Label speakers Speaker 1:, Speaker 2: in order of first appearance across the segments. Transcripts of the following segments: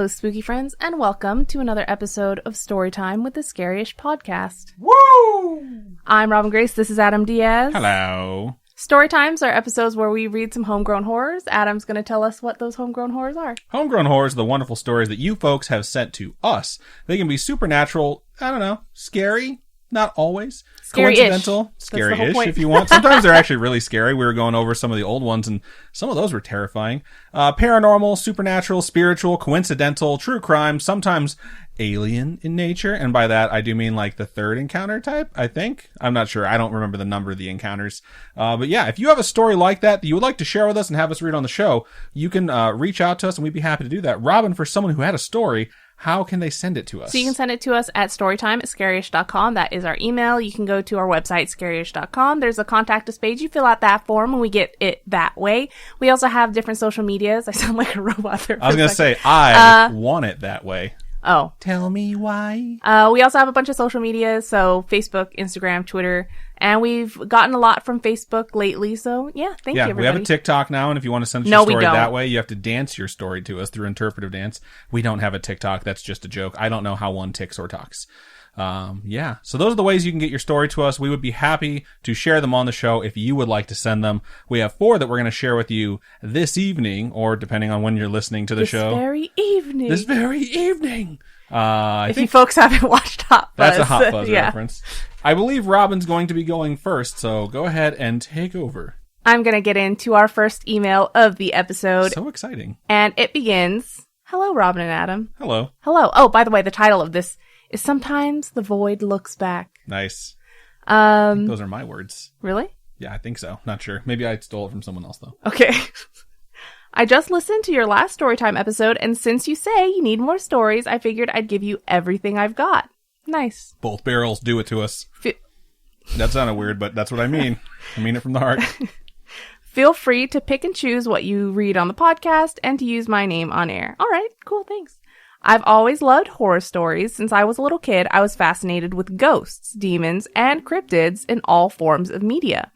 Speaker 1: Hello, spooky friends, and welcome to another episode of Storytime with the Scary-ish Podcast.
Speaker 2: Woo!
Speaker 1: I'm Robin Grace. This is Adam Diaz.
Speaker 2: Hello.
Speaker 1: Storytimes are episodes where we read some homegrown horrors. Adam's going to tell us what those homegrown horrors are.
Speaker 2: Homegrown horrors are the wonderful stories that you folks have sent to us. They can be supernatural, scary, not always.
Speaker 1: Scary-ish.
Speaker 2: Coincidental, scary-ish if you want. Sometimes they're actually really scary. We were going over some of the old ones, and some of those were terrifying. Paranormal, supernatural, spiritual, coincidental, true crime, sometimes alien in nature. And by that, I do mean like the third encounter type, I think. I'm not sure. I don't remember the number of the encounters. But yeah, if you have a story like that you would like to share with us and have us read on the show, you can reach out to us and we'd be happy to do that. Robin, for someone who had a story, how can they send it to us?
Speaker 1: So you can send it to us at storytime@scaryish.com. That is our email. You can go to our website, scaryish.com. There's a contact us page. You fill out that form and we get it that way. We also have different social medias. I sound like a robot there.
Speaker 2: I was going to say, I want it that way.
Speaker 1: Oh.
Speaker 2: Tell me why.
Speaker 1: We also have a bunch of social media, so Facebook, Instagram, Twitter, and we've gotten a lot from Facebook lately, so yeah, thank you, everybody.
Speaker 2: We have a TikTok now, and if you want to send us your story that way, you have to dance your story to us through interpretive dance. We don't have a TikTok. That's just a joke. I don't know how one ticks or talks. So those are the ways you can get your story to us. We would be happy to share them on the show if you would like to send them. We have 4 that we're going to share with you this evening, or depending on when you're listening to the show. This very evening.
Speaker 1: If you folks haven't watched Hot Fuzz.
Speaker 2: That's a Hot Fuzz reference. I believe Robin's going to be going first, so go ahead and take over.
Speaker 1: I'm going to get into our first email of the episode.
Speaker 2: So exciting.
Speaker 1: And it begins, Hello, Robin and Adam.
Speaker 2: Hello.
Speaker 1: Hello. Oh, by the way, the title of this is Sometimes the Void Looks Back.
Speaker 2: Nice. Those are my words.
Speaker 1: Really?
Speaker 2: Yeah, I think so. Not sure. Maybe I stole it from someone else, though.
Speaker 1: Okay. I just listened to your last Storytime episode, and since you say you need more stories, I figured I'd give you everything I've got. Nice.
Speaker 2: Both barrels do it to us. That sounded weird, but that's what I mean. I mean it from the heart.
Speaker 1: Feel free to pick and choose what you read on the podcast and to use my name on air. All right, cool, thanks. I've always loved horror stories. Since I was a little kid, I was fascinated with ghosts, demons, and cryptids in all forms of media.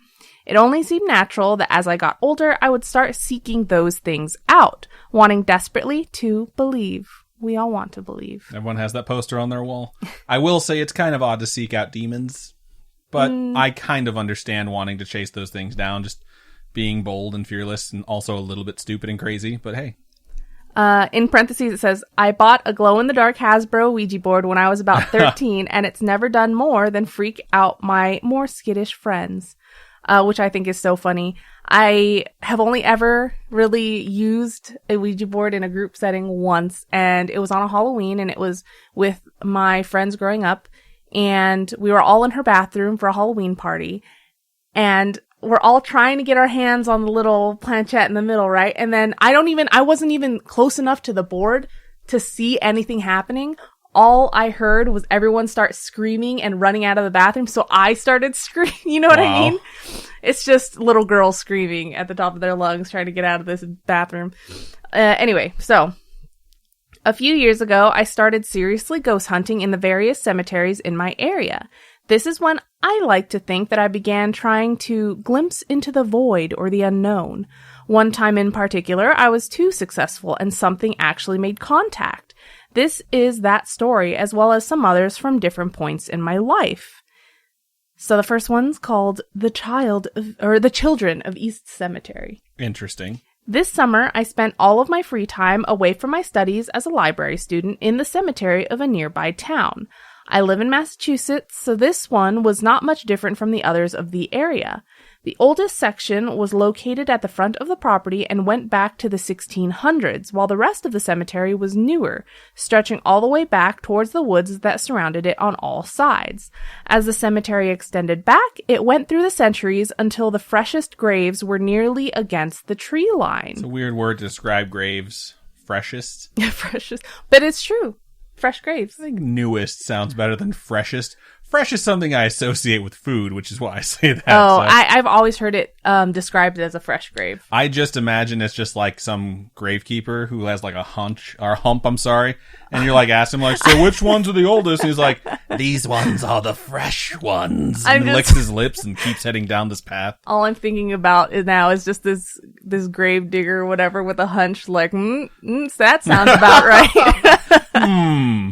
Speaker 1: It only seemed natural that as I got older, I would start seeking those things out, wanting desperately to believe. We all want to believe.
Speaker 2: Everyone has that poster on their wall. I will say it's kind of odd to seek out demons, but I kind of understand wanting to chase those things down, just being bold and fearless and also a little bit stupid and crazy, but hey.
Speaker 1: In parentheses, it says, I bought a glow-in-the-dark Hasbro Ouija board when I was about 13, and it's never done more than freak out my more skittish friends, which I think is so funny. I have only ever really used a Ouija board in a group setting once, and it was on a Halloween, and it was with my friends growing up, and we were all in her bathroom for a Halloween party, and we're all trying to get our hands on the little planchette in the middle, right? And then I wasn't even close enough to the board to see anything happening. All I heard was everyone start screaming and running out of the bathroom. So I started screaming. You know what I mean? It's just little girls screaming at the top of their lungs trying to get out of this bathroom. Anyway, so a few years ago, I started seriously ghost hunting in the various cemeteries in my area. This is when I like to think that I began trying to glimpse into the void or the unknown. One time in particular, I was too successful and something actually made contact. This is that story, as well as some others from different points in my life. So the first one's called The Children of East Cemetery.
Speaker 2: Interesting.
Speaker 1: This summer, I spent all of my free time away from my studies as a library student in the cemetery of a nearby town. I live in Massachusetts, so this one was not much different from the others of the area. The oldest section was located at the front of the property and went back to the 1600s, while the rest of the cemetery was newer, stretching all the way back towards the woods that surrounded it on all sides. As the cemetery extended back, it went through the centuries until the freshest graves were nearly against the tree line.
Speaker 2: It's a weird word to describe graves. Freshest?
Speaker 1: Freshest. But it's true. Fresh graves.
Speaker 2: I think newest sounds better than freshest. Fresh is something I associate with food, which is why I say that.
Speaker 1: Oh, so. I've always heard it described as a fresh grave.
Speaker 2: I just imagine it's just like some gravekeeper who has like a hump, I'm sorry. And you're like, ask him like, so which ones are the oldest? And he's like, these ones are the fresh ones. And licks his lips and keeps heading down this path.
Speaker 1: All I'm thinking about now is just this grave digger or whatever with a hunch like, that sounds about right.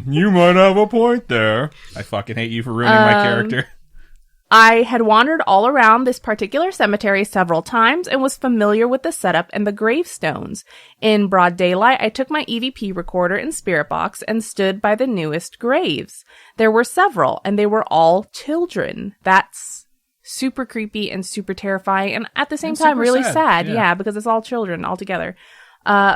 Speaker 2: You might have a point there. I fucking hate you for ruining my character.
Speaker 1: I had wandered all around this particular cemetery several times and was familiar with the setup and the gravestones. In broad daylight, I took my EVP recorder and spirit box and stood by the newest graves. There were several, and they were all children. That's super creepy and super terrifying, and at the same time really sad. Yeah, because it's all children all together.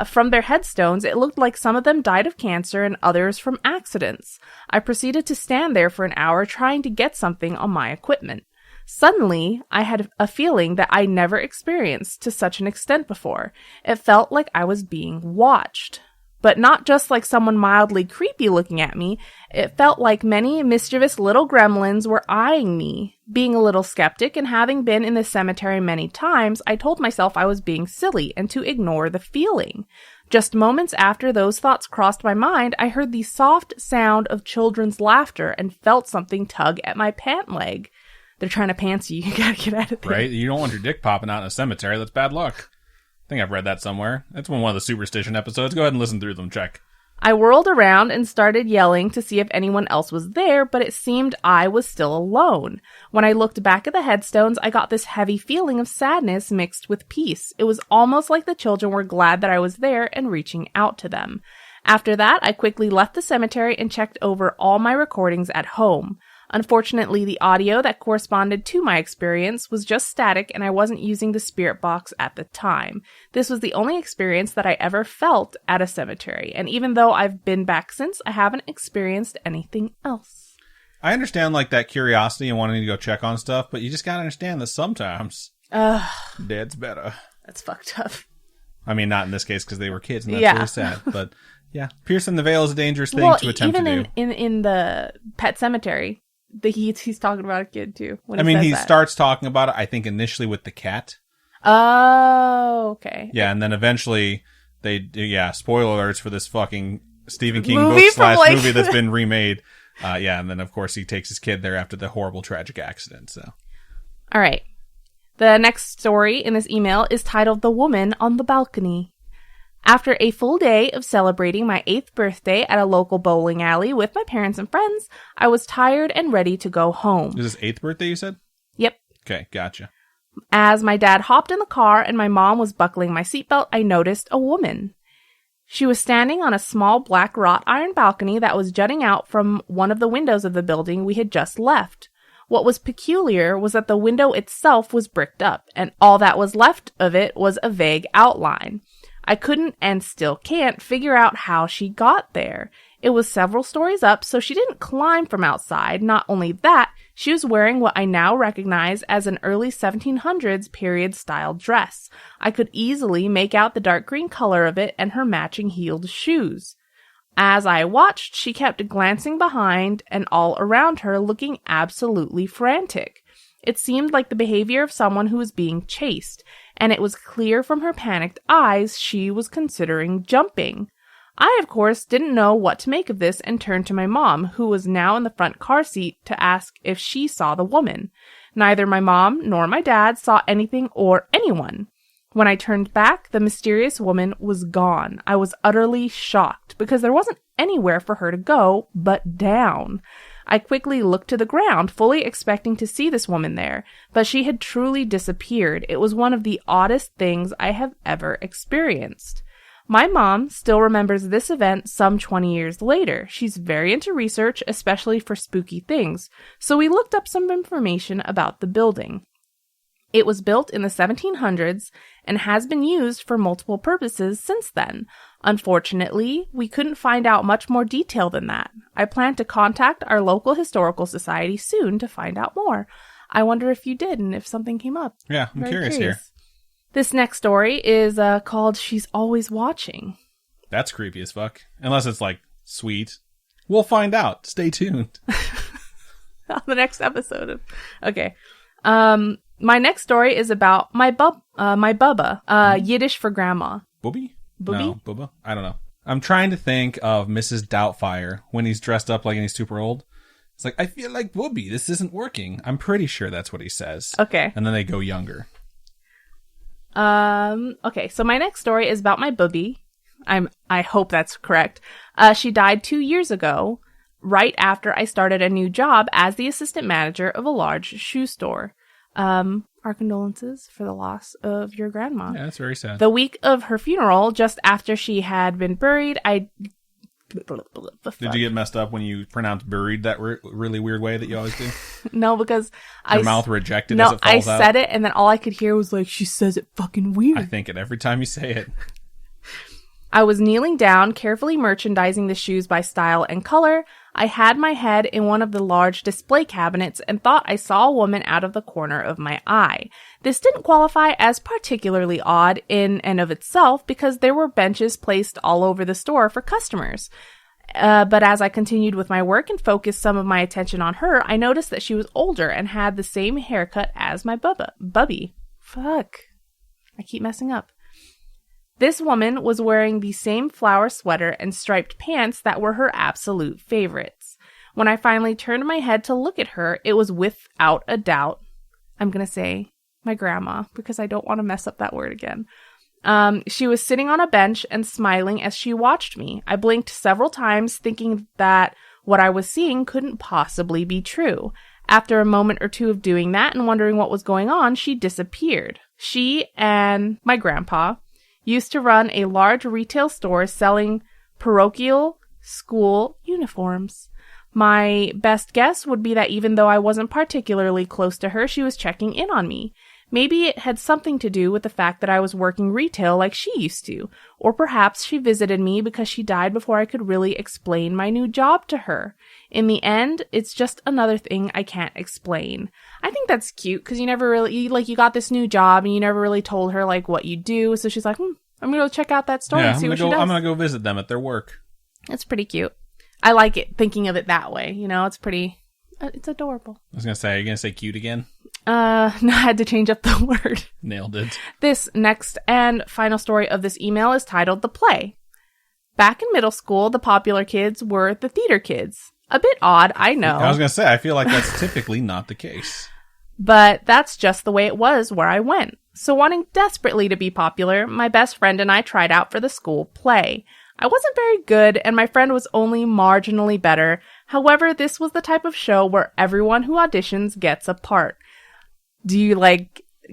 Speaker 1: From their headstones, it looked like some of them died of cancer and others from accidents. I proceeded to stand there for an hour trying to get something on my equipment. Suddenly, I had a feeling that I never experienced to such an extent before. It felt like I was being watched. But not just like someone mildly creepy looking at me, it felt like many mischievous little gremlins were eyeing me. Being a little skeptic and having been in the cemetery many times, I told myself I was being silly and to ignore the feeling. Just moments after those thoughts crossed my mind, I heard the soft sound of children's laughter and felt something tug at my pant leg. They're trying to pants you. You gotta get out of there.
Speaker 2: Right? You don't want your dick popping out in a cemetery. That's bad luck. I think I've read that somewhere. That's one of the superstition episodes. Go ahead and listen through them. Check.
Speaker 1: I whirled around and started yelling to see if anyone else was there, but it seemed I was still alone. When I looked back at the headstones, I got this heavy feeling of sadness mixed with peace. It was almost like the children were glad that I was there and reaching out to them. After that, I quickly left the cemetery and checked over all my recordings at home. Unfortunately, the audio that corresponded to my experience was just static and I wasn't using the spirit box at the time. This was the only experience that I ever felt at a cemetery, and even though I've been back since, I haven't experienced anything else.
Speaker 2: I understand like that curiosity and wanting to go check on stuff, but you just gotta understand that sometimes dead's better.
Speaker 1: That's fucked up.
Speaker 2: I mean, not in this case because they were kids and that's really sad, but yeah, piercing the veil is a dangerous thing to attempt to do.
Speaker 1: Even in the pet cemetery, he's talking about a kid too.
Speaker 2: He starts talking about it, I think, initially with the cat.
Speaker 1: Oh, okay.
Speaker 2: Yeah, and then eventually spoiler alerts for this fucking Stephen King movie that's been remade. And then of course he takes his kid there after the horrible tragic accident. So,
Speaker 1: all right. The next story in this email is titled "The Woman on the Balcony." After a full day of celebrating my 8th birthday at a local bowling alley with my parents and friends, I was tired and ready to go home.
Speaker 2: Is this 8th birthday you said?
Speaker 1: Yep.
Speaker 2: Okay, gotcha.
Speaker 1: As my dad hopped in the car and my mom was buckling my seatbelt, I noticed a woman. She was standing on a small black wrought iron balcony that was jutting out from one of the windows of the building we had just left. What was peculiar was that the window itself was bricked up, and all that was left of it was a vague outline. I couldn't and still can't figure out how she got there. It was several stories up, so she didn't climb from outside. Not only that, she was wearing what I now recognize as an early 1700s period-style dress. I could easily make out the dark green color of it and her matching heeled shoes. As I watched, she kept glancing behind and all around her, looking absolutely frantic. It seemed like the behavior of someone who was being chased, and it was clear from her panicked eyes she was considering jumping. I, of course, didn't know what to make of this and turned to my mom, who was now in the front car seat, to ask if she saw the woman. Neither my mom nor my dad saw anything or anyone. When I turned back, the mysterious woman was gone. I was utterly shocked because there wasn't anywhere for her to go but down. I quickly looked to the ground, fully expecting to see this woman there, but she had truly disappeared. It was one of the oddest things I have ever experienced. My mom still remembers this event some 20 years later. She's very into research, especially for spooky things, so we looked up some information about the building. It was built in the 1700s and has been used for multiple purposes since then. Unfortunately, we couldn't find out much more detail than that. I plan to contact our local historical society soon to find out more. I wonder if you did and if something came up.
Speaker 2: Yeah, I'm curious here.
Speaker 1: This next story is called She's Always Watching.
Speaker 2: That's creepy as fuck. Unless it's like sweet. We'll find out. Stay tuned.
Speaker 1: on the next episode. Okay. My next story is about my bubba, Yiddish for grandma.
Speaker 2: Booby?
Speaker 1: Booby?
Speaker 2: No, bubba? I don't know. I'm trying to think of Mrs. Doubtfire when he's dressed up like he's super old. It's like, I feel like Booby. This isn't working. I'm pretty sure that's what he says.
Speaker 1: Okay.
Speaker 2: And then they go younger.
Speaker 1: Okay, so my next story is about my booby. I hope that's correct. She died 2 years ago, right after I started a new job as the assistant manager of a large shoe store. Our condolences for the loss of your grandma.
Speaker 2: Yeah, that's very sad.
Speaker 1: The week of her funeral, just after she had been buried,
Speaker 2: Did you get messed up when you pronounced buried that really weird way that you always do?
Speaker 1: No, because
Speaker 2: your mouth rejected as it falls out?
Speaker 1: I said it, and then all I could hear was like, she says it fucking weird.
Speaker 2: I think it every time you say it.
Speaker 1: I was kneeling down, carefully merchandising the shoes by style and color. I had my head in one of the large display cabinets and thought I saw a woman out of the corner of my eye. This didn't qualify as particularly odd in and of itself because there were benches placed all over the store for customers. But as I continued with my work and focused some of my attention on her, I noticed that she was older and had the same haircut as my bubby. Fuck. I keep messing up. This woman was wearing the same flower sweater and striped pants that were her absolute favorites. When I finally turned my head to look at her, it was without a doubt, I'm going to say my grandma, because I don't want to mess up that word again. She was sitting on a bench and smiling as she watched me. I blinked several times, thinking that what I was seeing couldn't possibly be true. After a moment or two of doing that and wondering what was going on, she disappeared. She and my grandpa used to run a large retail store selling parochial school uniforms. My best guess would be that even though I wasn't particularly close to her, she was checking in on me. Maybe it had something to do with the fact that I was working retail like she used to, or perhaps she visited me because she died before I could really explain my new job to her. In the end, it's just another thing I can't explain. I think that's cute because you never really, you got this new job and you never really told her like what you do. So she's like, I'm going to go check out that store and see what she does.
Speaker 2: I'm going to go visit them at their work.
Speaker 1: It's pretty cute. I like it thinking of it that way. You know, it's adorable.
Speaker 2: I was going to say, are you going to say cute again?
Speaker 1: No, I had to change up the word.
Speaker 2: Nailed it.
Speaker 1: This next and final story of this email is titled The Play. Back in middle school, the popular kids were the theater kids. A bit odd, I know.
Speaker 2: I was going to say, I feel like that's typically not the case.
Speaker 1: But that's just the way it was where I went. So wanting desperately to be popular, my best friend and I tried out for the school play. I wasn't very good, and my friend was only marginally better. However, this was the type of show where everyone who auditions gets a part. Do you,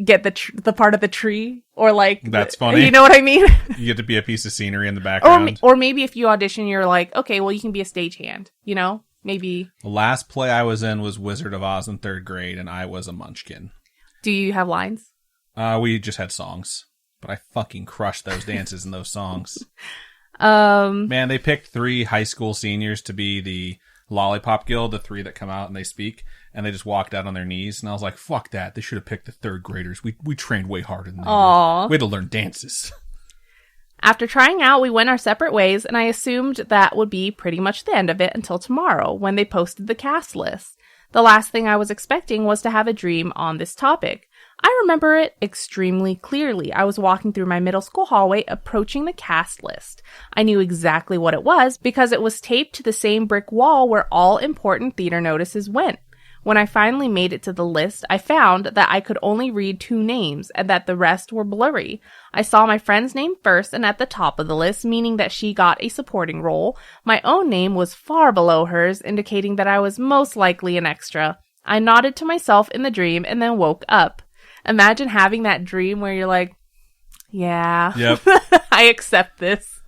Speaker 1: get the part of the tree? Or,
Speaker 2: That's funny.
Speaker 1: You know what I mean?
Speaker 2: You get to be a piece of scenery in the background.
Speaker 1: Or maybe if you audition, you're like, okay, well, you can be a stagehand, you know? Maybe.
Speaker 2: The last play I was in was Wizard of Oz in 3rd grade, and I was a munchkin.
Speaker 1: Do you have lines?
Speaker 2: We just had songs. But I fucking crushed those dances and those songs. Man, they picked 3 high school seniors to be the Lollipop Guild, the 3 that come out and they speak, and they just walked out on their knees, and I was like, fuck that. They should have picked the 3rd graders. We trained way harder than they did. We had to learn dances.
Speaker 1: After trying out, we went our separate ways, and I assumed that would be pretty much the end of it until tomorrow, when they posted the cast list. The last thing I was expecting was to have a dream on this topic. I remember it extremely clearly. I was walking through my middle school hallway approaching the cast list. I knew exactly what it was because it was taped to the same brick wall where all important theater notices went. When I finally made it to the list, I found that I could only read 2 names and that the rest were blurry. I saw my friend's name first and at the top of the list, meaning that she got a supporting role. My own name was far below hers, indicating that I was most likely an extra. I nodded to myself in the dream and then woke up. Imagine having that dream where you're like, yeah,
Speaker 2: yep.
Speaker 1: I accept this.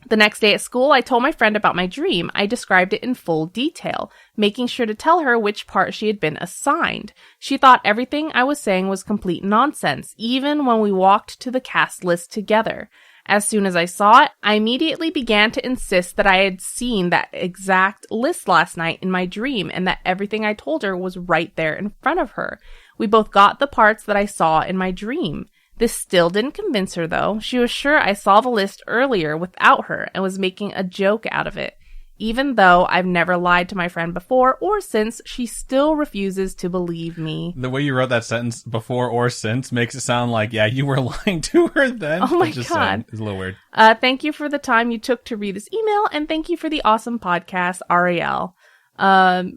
Speaker 1: The next day at school, I told my friend about my dream. I described it in full detail, making sure to tell her which part she had been assigned. She thought everything I was saying was complete nonsense, even when we walked to the cast list together. As soon as I saw it, I immediately began to insist that I had seen that exact list last night in my dream and that everything I told her was right there in front of her. We both got the parts that I saw in my dream. This still didn't convince her, though. She was sure I saw the list earlier without her and was making a joke out of it. Even though I've never lied to my friend before or since, she still refuses to believe me.
Speaker 2: The way you wrote that sentence, before or since, makes it sound like, yeah, you were lying to her then.
Speaker 1: Oh my God.
Speaker 2: It's a little weird.
Speaker 1: Thank you for the time you took to read this email, and thank you for the awesome podcast, Ariel.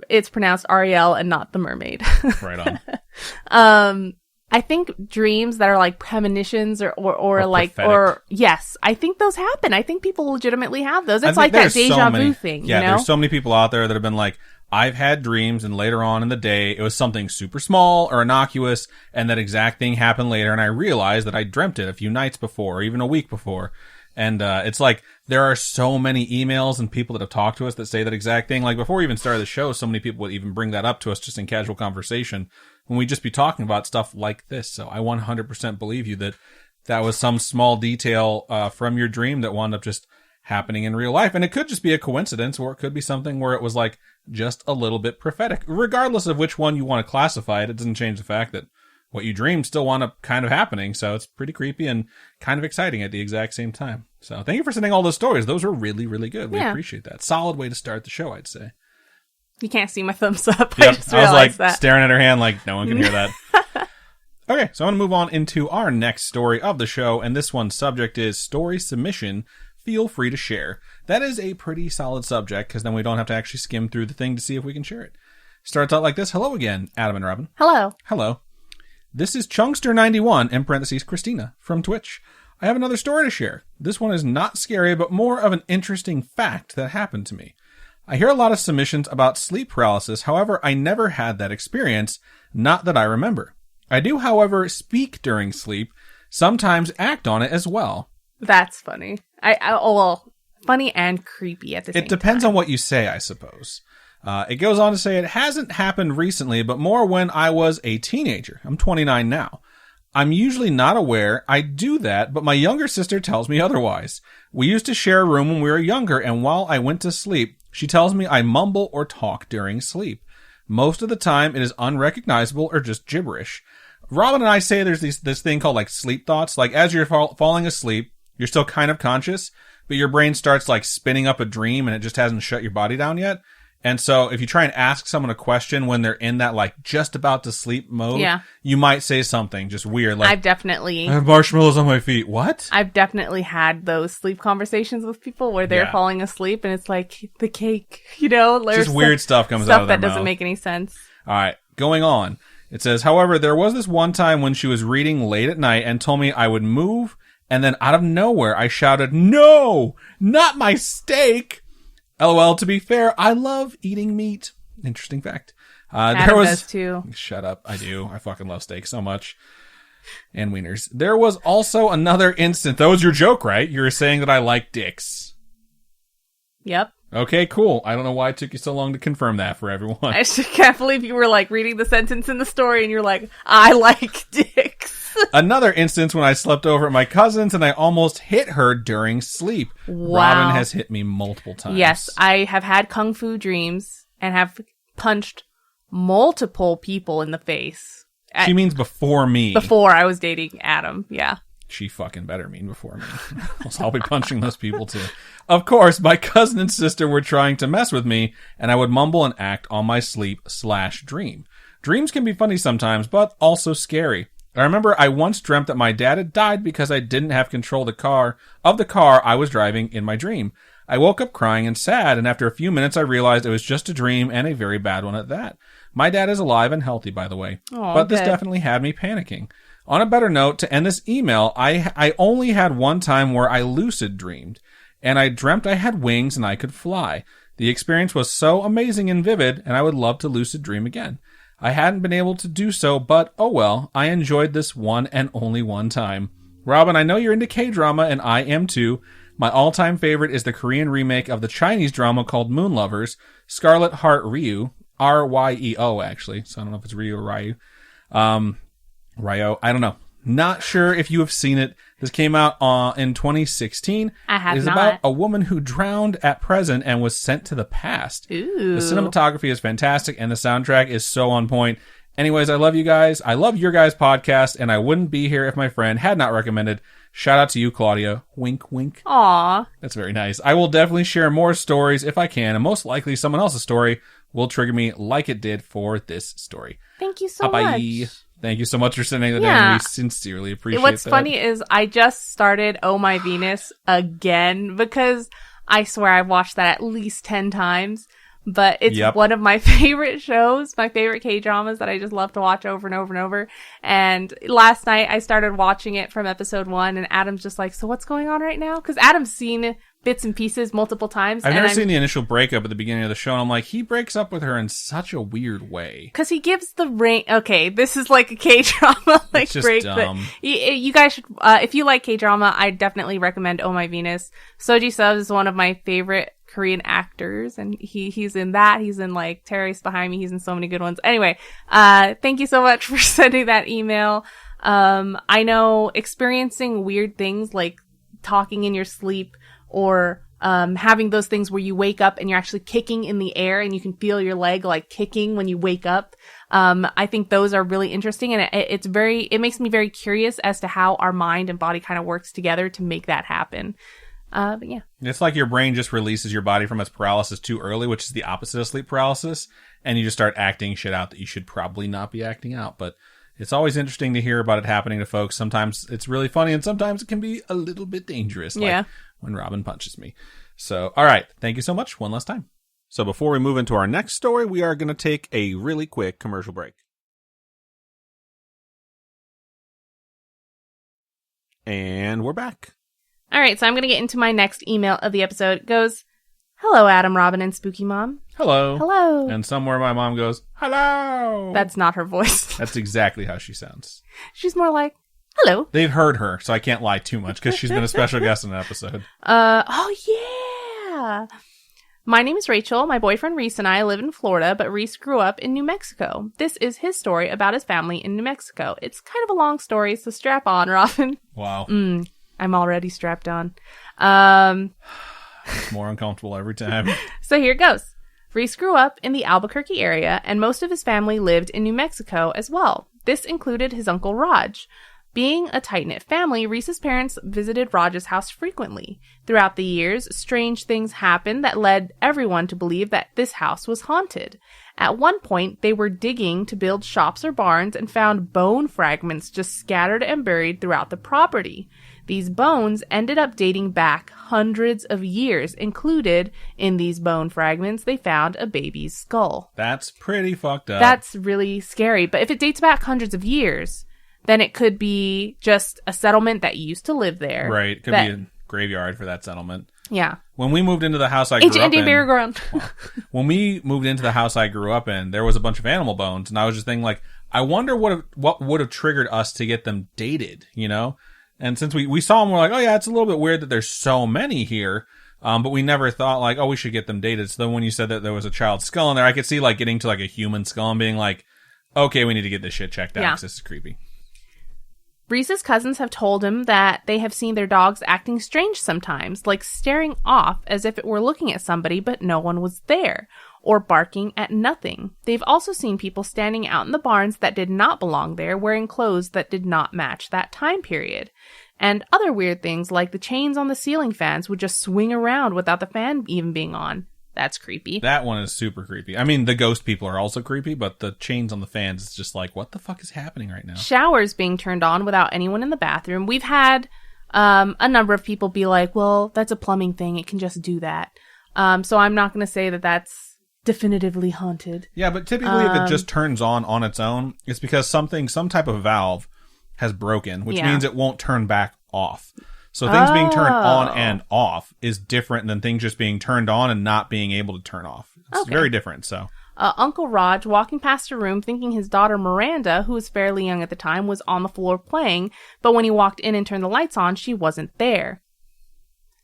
Speaker 1: It's pronounced Ariel and not the mermaid.
Speaker 2: Right on.
Speaker 1: I think dreams that are like premonitions or like,
Speaker 2: prophetic.
Speaker 1: or yes, I think those happen. I think people legitimately have those. It's like that deja vu thing,
Speaker 2: Yeah,
Speaker 1: you know?
Speaker 2: there's so many people out there that have been like, I've had dreams and later on in the day, it was something super small or innocuous and that exact thing happened later and I realized that I dreamt it a few nights before or even a week before. And it's like, there are so many emails and people that have talked to us that say that exact thing. Like before we even started the show, so many people would even bring that up to us just in casual conversation when we just be talking about stuff like this. So I 100% believe you that that was some small detail from your dream that wound up just happening in real life. And it could just be a coincidence, or it could be something where it was like just a little bit prophetic. Regardless of which one you want to classify it doesn't change the fact that what you dreamed still wound up kind of happening. So it's pretty creepy and kind of exciting at the exact same time. So thank you for sending all those stories. Those were really, really good. We appreciate that. Solid way to start the show, I'd say.
Speaker 1: You can't see my thumbs up.
Speaker 2: Yep.
Speaker 1: I just realized
Speaker 2: I was like
Speaker 1: that.
Speaker 2: staring at her hand like no one can hear that. Okay, so I'm going to move on into our next story of the show, and this one's subject is story submission. Feel free to share. That is a pretty solid subject, because then we don't have to actually skim through the thing to see if we can share it. Starts out like this. Hello again, Adam and Robin.
Speaker 1: Hello.
Speaker 2: Hello. This is Chunkster91, in parentheses, Christina, from Twitch. I have another story to share. This one is not scary, but more of an interesting fact that happened to me. I hear a lot of submissions about sleep paralysis. However, I never had that experience, not that I remember. I do, however, speak during sleep, sometimes act on it as well.
Speaker 1: That's funny. Well, funny and creepy at the same time.
Speaker 2: It depends on what you say, I suppose. It goes on to say it hasn't happened recently, but more when I was a teenager. I'm 29 now. I'm usually not aware I do that, but my younger sister tells me otherwise. We used to share a room when we were younger, and while I went to sleep, she tells me I mumble or talk during sleep. Most of the time, it is unrecognizable or just gibberish. Robin and I say there's this thing called like sleep thoughts. Like as you're falling asleep, you're still kind of conscious, but your brain starts like spinning up a dream and it just hasn't shut your body down yet. And so if you try and ask someone a question when they're in that like just about to sleep mode, you might say something just weird. Like, I have marshmallows on my feet. What?
Speaker 1: I've definitely had those sleep conversations with people where they're falling asleep and it's like the cake, you know?
Speaker 2: Just weird stuff comes out of their
Speaker 1: mouth. Stuff that doesn't make any sense.
Speaker 2: All right, going on. It says, however, there was this one time when she was reading late at night and told me I would move, and then out of nowhere I shouted, "No, not my steak!" LOL, to be fair, I love eating meat. Interesting fact.
Speaker 1: Adam does too.
Speaker 2: Shut up. I do. I fucking love steak so much. And wieners. There was also another instance. That was your joke, right? You were saying that I like dicks.
Speaker 1: Yep.
Speaker 2: Okay, cool. I don't know why it took you so long to confirm that for everyone.
Speaker 1: I just can't believe you were like reading the sentence in the story and you're like, I like dicks.
Speaker 2: Another instance when I slept over at my cousin's and I almost hit her during sleep.
Speaker 1: Wow.
Speaker 2: Robin has hit me multiple times.
Speaker 1: Yes, I have had kung fu dreams and have punched multiple people in the face.
Speaker 2: She means before me.
Speaker 1: Before I was dating Adam, yeah.
Speaker 2: She fucking better mean before me. I'll be punching those people too. Of course, my cousin and sister were trying to mess with me, and I would mumble and act on my sleep/dream. Dreams can be funny sometimes, but also scary. I remember I once dreamt that my dad had died because I didn't have control of the car I was driving in my dream. I woke up crying and sad, and after a few minutes I realized it was just a dream and a very bad one at that. My dad is alive and healthy, by the way. But this definitely had me panicking. On a better note, to end this email, I only had one time where I lucid dreamed, and I dreamt I had wings and I could fly. The experience was so amazing and vivid, and I would love to lucid dream again. I hadn't been able to do so, but oh well, I enjoyed this one and only one time. Robin, I know you're into K-drama, and I am too. My all-time favorite is the Korean remake of the Chinese drama called Moon Lovers, Scarlet Heart Ryu, R-Y-E-O actually, so I don't know if it's Ryu or Ryu. Ryo, I don't know. Not sure if you have seen it. This came out in 2016.
Speaker 1: I have not.
Speaker 2: It is about a woman who drowned at present and was sent to the past.
Speaker 1: Ooh.
Speaker 2: The cinematography is fantastic and the soundtrack is so on point. Anyways, I love you guys. I love your guys' podcast, and I wouldn't be here if my friend had not recommended. Shout out to you, Claudia. Wink, wink.
Speaker 1: Aw.
Speaker 2: That's very nice. I will definitely share more stories if I can, and most likely someone else's story will trigger me like it did for this story.
Speaker 1: Thank you so much.
Speaker 2: Thank you so much for sending that in. We sincerely appreciate it.
Speaker 1: What's funny is I just started Oh My Venus again because I swear I've watched that at least 10 times. But it's one of my favorite shows, my favorite K-dramas that I just love to watch over and over and over. And last night I started watching it from episode 1 and Adam's just like, so what's going on right now? Because Adam's seen bits and pieces multiple times.
Speaker 2: I've never seen the initial breakup at the beginning of the show, and I'm like, he breaks up with her in such a weird way.
Speaker 1: Because he gives the ring. Okay, this is like a K-drama
Speaker 2: it's just
Speaker 1: break,
Speaker 2: dumb.
Speaker 1: But you guys should. If you like K-drama, I definitely recommend Oh My Venus. Soji Sub is one of my favorite Korean actors, and he's in that. He's in like Terrorist Behind Me. He's in so many good ones. Anyway, thank you so much for sending that email. I know experiencing weird things like talking in your sleep or having those things where you wake up and you're actually kicking in the air and you can feel your leg like kicking when you wake up. I think those are really interesting, and it makes me very curious as to how our mind and body kind of works together to make that happen. But yeah.
Speaker 2: It's like your brain just releases your body from its paralysis too early, which is the opposite of sleep paralysis, and you just start acting shit out that you should probably not be acting out. But it's always interesting to hear about it happening to folks. Sometimes it's really funny, and sometimes it can be a little bit dangerous, like when Robin punches me. So, all right. Thank you so much one last time. So before we move into our next story, we are going to take a really quick commercial break. And we're back.
Speaker 1: All right, so I'm going to get into my next email of the episode. It goes, hello, Adam, Robin, and Spooky Mom.
Speaker 2: Hello.
Speaker 1: Hello.
Speaker 2: And somewhere my mom goes, hello.
Speaker 1: That's not her voice.
Speaker 2: That's exactly how she sounds.
Speaker 1: She's more like, hello.
Speaker 2: They've heard her, so I can't lie too much because she's been a special guest in an episode.
Speaker 1: Oh, yeah. My name is Rachel. My boyfriend Reese and I live in Florida, but Reese grew up in New Mexico. This is his story about his family in New Mexico. It's kind of a long story, so strap on, Robin.
Speaker 2: Wow.
Speaker 1: I'm already strapped on.
Speaker 2: It's more uncomfortable every time.
Speaker 1: So here it goes. Reese grew up in the Albuquerque area, and most of his family lived in New Mexico as well. This included his uncle Raj. Being a tight-knit family, Reese's parents visited Raj's house frequently. Throughout the years, strange things happened that led everyone to believe that this house was haunted. At one point, they were digging to build shops or barns and found bone fragments just scattered and buried throughout the property. These bones ended up dating back hundreds of years. Included in these bone fragments, they found a baby's skull.
Speaker 2: That's pretty fucked up.
Speaker 1: That's really scary. But if it dates back hundreds of years, then it could be just a settlement that used to live there.
Speaker 2: Right. It could be a graveyard for that settlement.
Speaker 1: Yeah.
Speaker 2: When we moved into the house I grew up in...
Speaker 1: Indian burial ground.
Speaker 2: When we moved into the house I grew up in, there was a bunch of animal bones. And I was just thinking, like, I wonder what would have triggered us to get them dated, you know? And since we saw them, we're like, oh yeah, it's a little bit weird that there's so many here. But we never thought like, oh, we should get them dated. So then when you said that there was a child's skull in there, I could see like getting to like a human skull and being like, okay, we need to get this shit checked out because this is creepy.
Speaker 1: Reese's cousins have told him that they have seen their dogs acting strange sometimes, like staring off as if it were looking at somebody, but no one was there, or barking at nothing. They've also seen people standing out in the barns that did not belong there, wearing clothes that did not match that time period. And other weird things like the chains on the ceiling fans would just swing around without the fan even being on. That's creepy.
Speaker 2: That one is super creepy. I mean, the ghost people are also creepy, but the chains on the fans is just like, what the fuck is happening right now?
Speaker 1: Showers being turned on without anyone in the bathroom. We've had a number of people be like, well, that's a plumbing thing. It can just do that. So I'm not going to say that that's definitively haunted.
Speaker 2: Yeah, but typically if it just turns on its own, it's because some type of valve has broken, which means it won't turn back off. So things being turned on and off is different than things just being turned on and not being able to turn off. It's very different, so.
Speaker 1: Uncle Raj, walking past a room thinking his daughter Miranda, who was fairly young at the time, was on the floor playing, but when he walked in and turned the lights on, she wasn't there.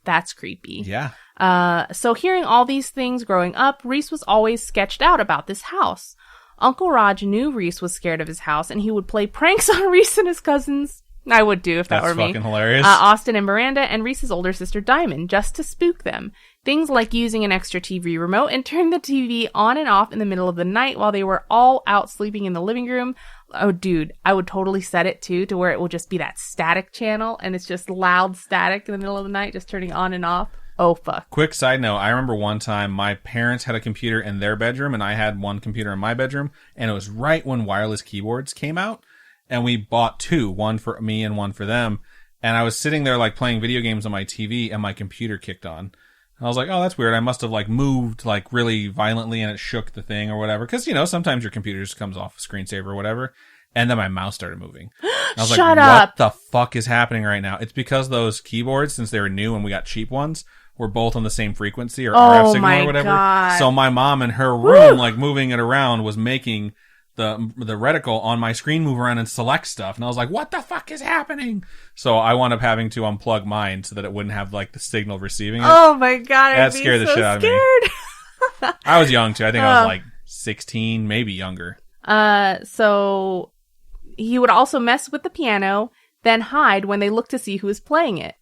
Speaker 1: That's creepy.
Speaker 2: Yeah.
Speaker 1: So hearing all these things growing up, Reese was always sketched out about this house. Uncle Raj knew Reese was scared of his house, and he would play pranks on Reese and his cousins. I would do if that were me.
Speaker 2: That's fucking hilarious.
Speaker 1: Austin and Miranda and Reese's older sister Diamond, just to spook them. Things like using an extra TV remote and turning the TV on and off in the middle of the night while they were all out sleeping in the living room. Oh, dude, I would totally set it, too, to where it will just be that static channel, and it's just loud static in the middle of the night, just turning on and off. Oh, fuck.
Speaker 2: Quick side note, I remember one time my parents had a computer in their bedroom, and I had one computer in my bedroom, and it was right when wireless keyboards came out. And we bought two, one for me and one for them. And I was sitting there like playing video games on my TV and my computer kicked on. And I was like, oh, that's weird. I must have like moved like really violently and it shook the thing or whatever. Cause sometimes your computer just comes off a screensaver or whatever. And then my mouse started moving. And I was
Speaker 1: Shut
Speaker 2: like,
Speaker 1: up.
Speaker 2: What the fuck is happening right now? It's because those keyboards, since they were new and we got cheap ones, were both on the same frequency or RF signal or whatever.
Speaker 1: God.
Speaker 2: So my mom in her room, like moving it around was making the reticle on my screen move around and select stuff. And I was like, what the fuck is happening? So I wound up having to unplug mine so that it wouldn't have like the signal receiving it.
Speaker 1: Oh my God.
Speaker 2: That scared the shit out of me. I was young too. I think I was like 16, maybe younger.
Speaker 1: So he would also mess with the piano, then hide when they looked to see who was playing it.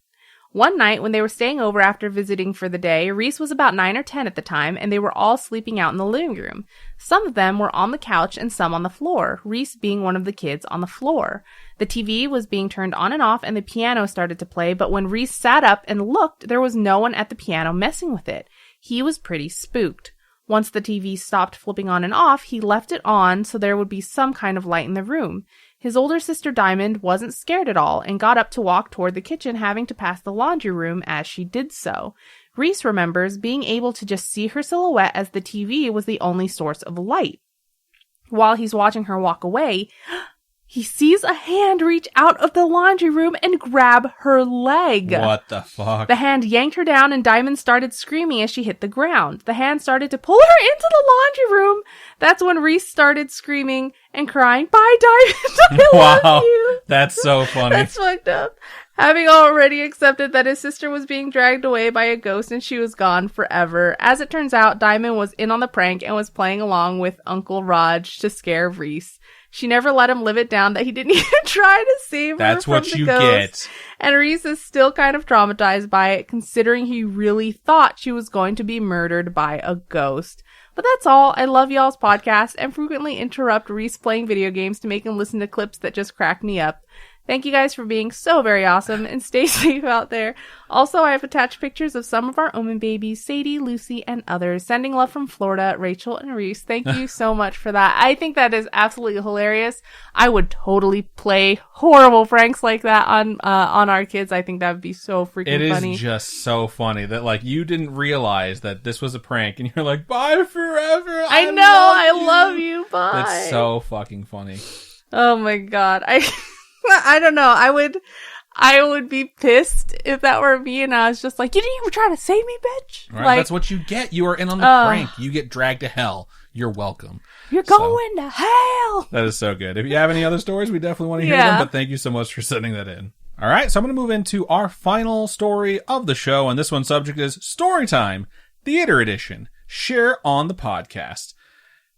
Speaker 1: One night, when they were staying over after visiting for the day, Reese was about 9 or 10 at the time, and they were all sleeping out in the living room. Some of them were on the couch and some on the floor, Reese being one of the kids on the floor. The TV was being turned on and off, and the piano started to play, but when Reese sat up and looked, there was no one at the piano messing with it. He was pretty spooked. Once the TV stopped flipping on and off, he left it on so there would be some kind of light in the room. His older sister Diamond wasn't scared at all and got up to walk toward the kitchen, having to pass the laundry room as she did so. Reese remembers being able to just see her silhouette as the TV was the only source of light. While he's watching her walk away, he sees a hand reach out of the laundry room and grab her leg.
Speaker 2: What the fuck?
Speaker 1: The hand yanked her down and Diamond started screaming as she hit the ground. The hand started to pull her into the laundry room. That's when Reese started screaming and crying, "Bye, Diamond, I love you."
Speaker 2: That's so funny.
Speaker 1: That's fucked up. Having already accepted that his sister was being dragged away by a ghost and she was gone forever. As it turns out, Diamond was in on the prank and was playing along with Uncle Raj to scare Reese. She never let him live it down that he didn't even try to save her from the ghost. And Reese is still kind of traumatized by it, considering he really thought she was going to be murdered by a ghost. But that's all. I love y'all's podcast and frequently interrupt Reese playing video games to make him listen to clips that just crack me up. Thank you guys for being so very awesome and stay safe out there. Also, I have attached pictures of some of our Omen babies, Sadie, Lucy, and others. Sending love from Florida, Rachel and Reese. Thank you so much for that. I think that is absolutely hilarious. I would totally play horrible pranks like that on our kids. I think that would be so freaking funny.
Speaker 2: It is just so funny that like you didn't realize that this was a prank and you're like, bye forever.
Speaker 1: I know. I love you. Bye.
Speaker 2: That's so fucking funny.
Speaker 1: Oh my God. I don't know. I would be pissed if that were me and I was just like, you didn't even try to save me, bitch.
Speaker 2: Right,
Speaker 1: like,
Speaker 2: that's what you get. You are in on the prank. You get dragged to hell. You're welcome.
Speaker 1: You're going to hell.
Speaker 2: That is so good. If you have any other stories, we definitely want to hear them, but thank you so much for sending that in. All right, so I'm going to move into our final story of the show, and this one's subject is Storytime, Theater Edition. Share on the podcast.